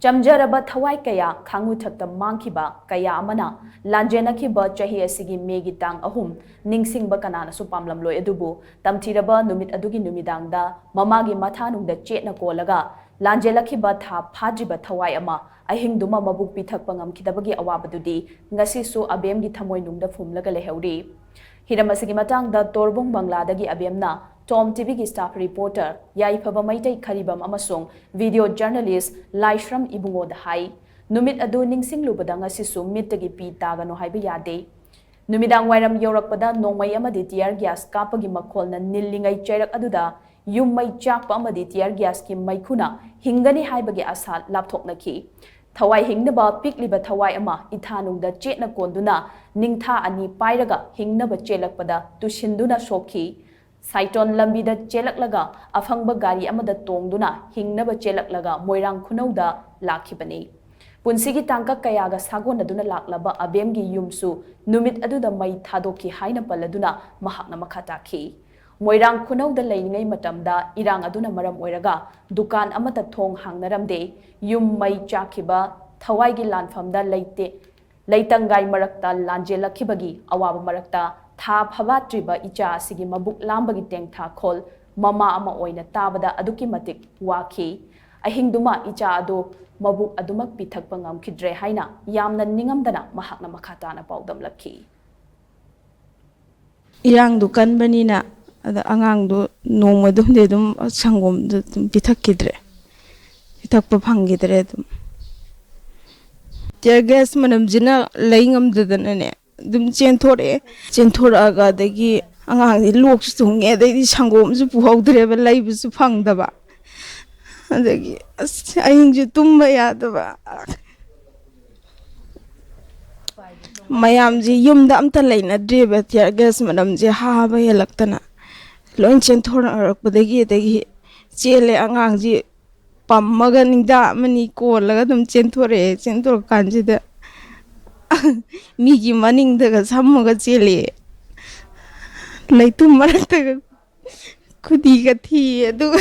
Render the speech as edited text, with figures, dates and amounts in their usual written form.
Chamjaraba thawai kaya khangu thakta mangkhiba kaya amana lanjenakhiba chahi asigi megi tang ahum ningsingba kanana su pamlamloi adubu tamthiraba numit adugi numidangda mamagi mathanungda chetna kolaga lanjelakhiba tha phadriba thawai ama ahingduma mabuk pithakpa ngamkhidabagi awabadudi ngasi su abemgi thamoinungda phumlaga lehauri hiramasigi matangda torbung bangladagi abemna TOMTV ki staff reporter Yaipaba Maitai Kharibam amasung video journalist Laishram Ibungo da hai numit adu ningsing lubada ngasi su mittagi pi tagano haiba yade numidang wairam yorakpada nongmai amadi tiar gas kapagi makholna nillingai chairak aduda yummai chakpa amadi tiar gas ki maikhuna hingani haibagi asa lapthoknaki thawai hingnaba pikliba thawai ama ithanungda chetna konduna ningtha ani pairaga hingnaba chelakpada tushinduna sokhi Saiton lambida chelaklaga afangba gari amada tongduna hingnaba chelaklaga moirang khunauda lakhibani punsigi tangka kayaga sagonaduna laklaba abemgi yumsu numit aduda mai thadoki haina paladuna mahakna makhataki moirang khunauda leiningai matamda irang aduna maram oiraga dukan amata thong hangnaramde yum mai chakhiba thawaigi lanfamda leite leitangai marakta lanjelakhibagi awaba marakta PHABATTRIBA Echa ASIGI MABUK LAMBAGI TENGTHAKHOL mama ama OINA TABADA ADUKI MATIK WAKHI Ahingduma Echa adu MABUK ADUMAK Pithakpa Ngamkhidre HAINA YAMNA NINGAMDANA MAHAKNA MAKHA PAODAMLAKKHI Irang dukan banina ada angang du nomadum de dum sangom dum pithakidre pithakpa phangidre dum gas manam jina laingam dadane dum chenthora ga dagi angang ni lok sung e dagi sangom su puhawdre ba laibu su phangdaba adagi aing ju tumba yadaba mayam ji yumda amta leina dreba tiar gas manam ji ha ba yelaktana loin chenthora rakbadagi dagi chele angang ji pammaga ningda mani ko laga dum chenthor kanjida Migi maning daga sammoga chele laitum marakta kudi ga thi adu